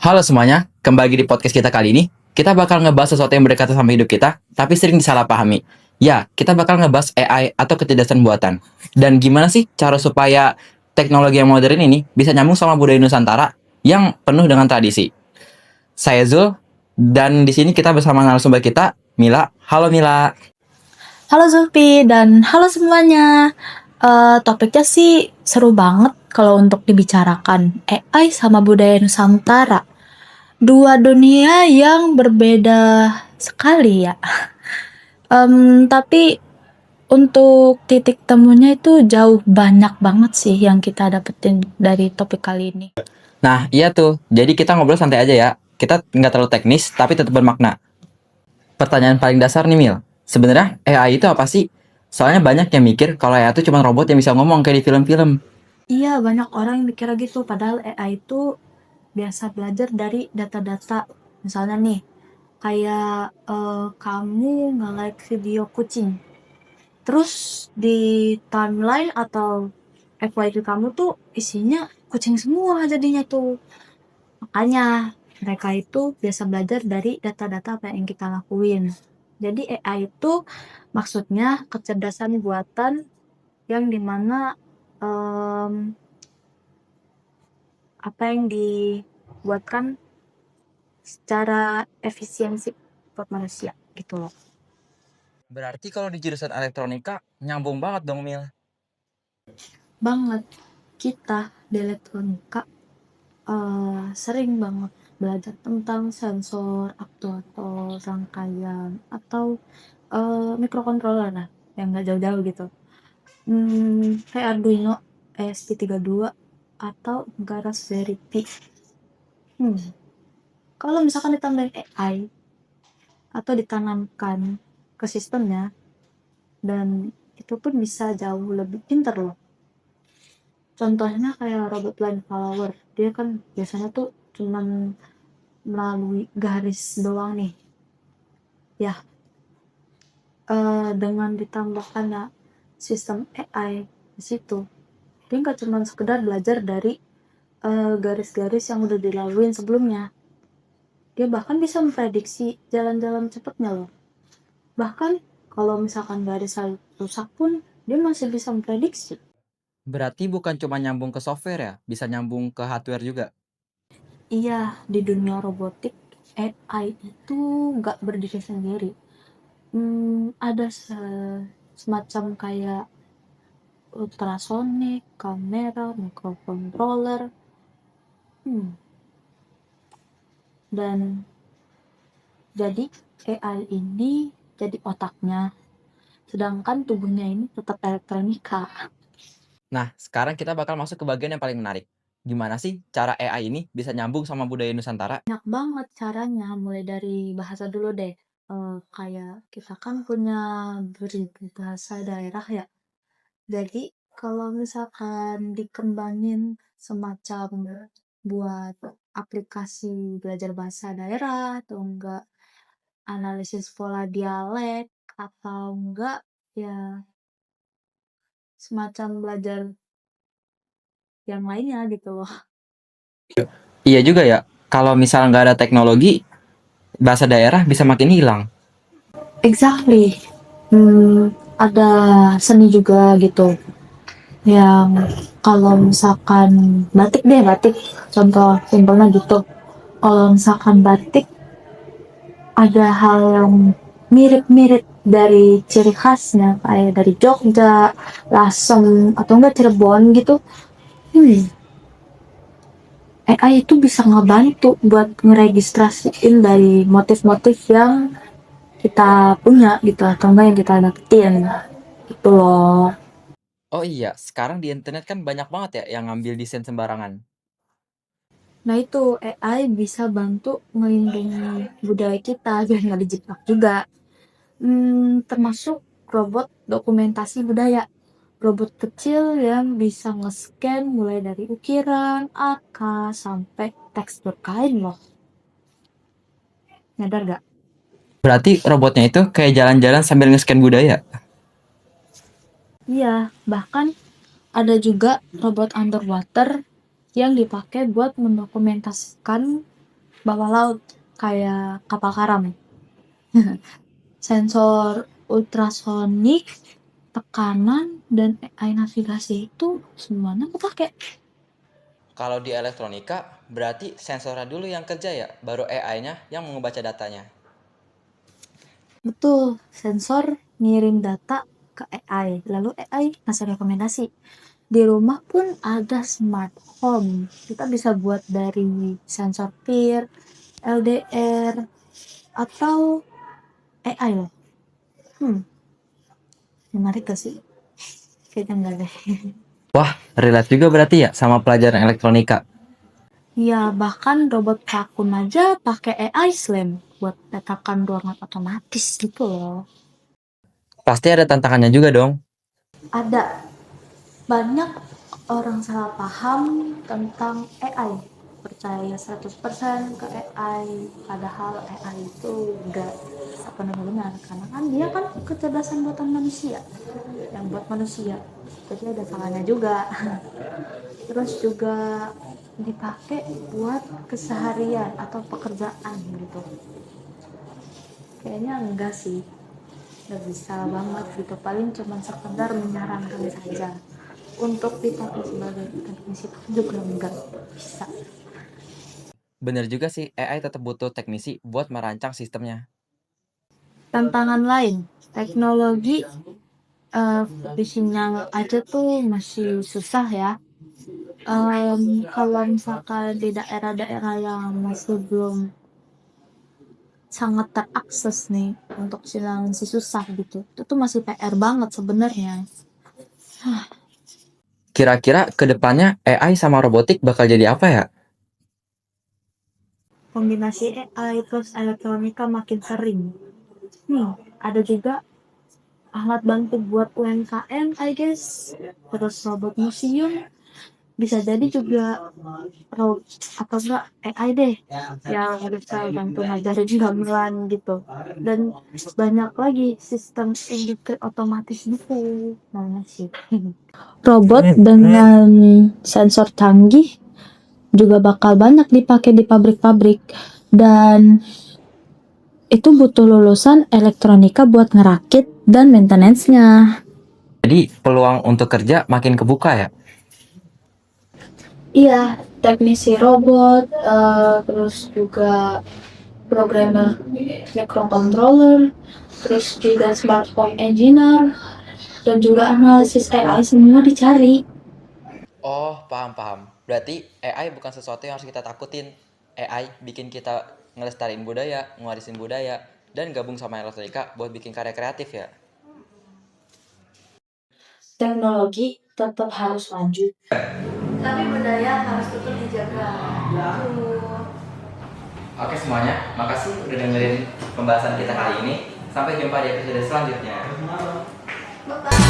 Halo semuanya, kembali lagi di podcast kita kali ini. Kita bakal ngebahas sesuatu yang berdekatan sama hidup kita, tapi sering disalahpahami. Ya, kita bakal ngebahas AI atau kecerdasan buatan. Dan gimana sih cara supaya teknologi yang modern ini bisa nyambung sama budaya Nusantara yang penuh dengan tradisi. Saya Zul, dan di sini kita bersama narasumber kita, Mila. Halo Mila. Halo Zulfi dan halo semuanya. Topiknya sih seru banget kalau untuk dibicarakan AI sama budaya Nusantara. Dua dunia yang berbeda sekali ya. Tapi untuk titik temunya itu jauh banyak banget sih yang kita dapetin dari topik kali ini. Nah, iya tuh. Jadi kita ngobrol santai aja ya. Kita nggak terlalu teknis, tapi tetap bermakna. Pertanyaan paling dasar nih Mil, sebenarnya AI itu apa sih? Soalnya banyak yang mikir kalau AI itu cuma robot yang bisa ngomong kayak di film-film. Iya, banyak orang yang mikirnya gitu, padahal AI itu biasa belajar dari data-data. Misalnya nih, kayak kamu nge-like video kucing, terus di timeline atau FYP kamu tuh isinya kucing semua jadinya tuh. Makanya mereka itu biasa belajar dari data-data apa yang kita lakuin. Jadi AI itu maksudnya kecerdasan buatan yang dimana apa yang dibuatkan secara efisiensi buat manusia gitu loh. Berarti kalau di jurusan elektronika nyambung banget dong Mil. Banget. Kita di elektronika sering banget belajar tentang sensor, aktuator, rangkaian, atau microcontroller lah yang nggak jauh-jauh gitu. Kayak Arduino ESP32 atau Raspberry Pi. Hmm, Kalau misalkan ditambahin AI atau ditanamkan ke sistemnya, dan itu pun bisa jauh lebih pintar loh. Contohnya kayak robot line follower, dia kan biasanya tuh cuman melalui garis doang nih ya. Dengan ditambahkannya sistem AI di situ, dia nggak cuman sekedar belajar dari garis-garis yang udah dilaluin sebelumnya, dia bahkan bisa memprediksi jalan-jalan cepatnya loh. Bahkan kalau misalkan garis rusak pun dia masih bisa memprediksi. Berarti bukan cuma nyambung ke software ya, bisa nyambung ke hardware juga. Iya, di dunia robotik AI itu nggak berdiri sendiri. Ada semacam kayak ultrasonic, kamera, microcontroller, hmm, dan jadi AI ini jadi otaknya, sedangkan tubuhnya ini tetap elektronika. Nah, sekarang kita bakal masuk ke bagian yang paling menarik. Gimana sih cara AI ini bisa nyambung sama budaya Nusantara? Banyak banget caranya, mulai dari bahasa dulu deh. Kayak kita kan punya bahasa daerah ya. Jadi kalau misalkan dikembangin semacam buat aplikasi belajar bahasa daerah atau enggak analisis pola dialek atau enggak ya semacam belajar yang lainnya gitu loh. Iya juga ya, kalau misalnya nggak ada teknologi, bahasa daerah bisa makin hilang. Exactly. Ada seni juga gitu yang kalau misalkan batik deh, batik contoh simpelnya gitu. Kalau misalkan batik ada hal yang mirip-mirip dari ciri khasnya kayak dari Jogja, Lasem atau enggak Cirebon gitu. AI itu bisa ngebantu buat ngeregistrasiin dari motif-motif yang kita punya gitu atau enggak yang kita dapetin gitu loh. Oh iya, sekarang di internet kan banyak banget ya yang ngambil desain sembarangan. Nah itu AI bisa bantu melindungi budaya kita biar nggak dijiplak juga. Termasuk robot dokumentasi budaya. Robot kecil yang bisa nge-scan mulai dari ukiran, angka, sampai tekstur kain loh. Nyadar gak? Berarti robotnya itu kayak jalan-jalan sambil nge-scan budaya. Iya, bahkan ada juga robot underwater yang dipakai buat mendokumentasikan bawah laut kayak kapal karam. Sensor ultrasonik, tekanan, dan AI navigasi itu semuanya kepake. Kalau di elektronika, berarti sensornya dulu yang kerja ya, baru AI-nya yang membaca datanya. Betul, sensor ngirim data ke AI, lalu AI ngasih rekomendasi. Di rumah pun ada smart home. Kita bisa buat dari sensor peer, LDR, atau AI loh. Menarik gak sih? Kayaknya enggak deh. Wah, relate juga berarti ya sama pelajaran elektronika. Ya, bahkan robot vakum aja pakai AI slam buat petakan ruangan otomatis gitu loh. Pasti ada tantangannya juga dong. Ada banyak orang salah paham tentang AI. Percaya 100% ke AI, padahal AI itu enggak sepenuhnya benar. Karena kan dia kan kecerdasan buatan manusia, yang buat manusia. Jadi ada salahnya juga. Terus juga dipakai buat keseharian atau pekerjaan gitu. Kayaknya enggak sih, nggak bisa banget gitu, paling cuma sekedar menyarankan saja. Untuk dipakai sebagai teknisi pun juga enggak bisa. Bener juga sih, AI tetap butuh teknisi buat merancang sistemnya. Tantangan lain, teknologi di sinyal aja tuh masih susah ya. Kalau misalkan di daerah-daerah yang masih belum sangat terakses nih untuk sinyal masih susah gitu, itu tuh masih PR banget sebenarnya. Kira-kira ke depannya AI sama robotik bakal jadi apa ya? Kombinasi AI plus elektronika makin sering. Ada juga alat bantu buat UMKM, I guess. Terus robot museum, bisa jadi juga atau enggak AI deh yang bisa bantu ngajarin gamelan gitu. Dan banyak lagi sistem industri otomatis gitu. Mana sih? Robot dengan sensor canggih juga bakal banyak dipakai di pabrik-pabrik, dan itu butuh lulusan elektronika buat ngerakit dan maintenance-nya. Jadi peluang untuk kerja makin kebuka ya? Iya, teknisi robot, terus juga programmer microcontroller, terus juga smart home engineer, dan juga analisis AI semua dicari. Oh, paham-paham. Berarti AI bukan sesuatu yang harus kita takutin. AI bikin kita ngelestariin budaya, ngewarisin budaya, dan gabung sama elektronika buat bikin karya kreatif ya. Teknologi tetap harus maju, tapi budaya harus tetap dijaga. Oke semuanya, makasih udah dengerin pembahasan kita kali ini. Sampai jumpa di episode selanjutnya. Bye.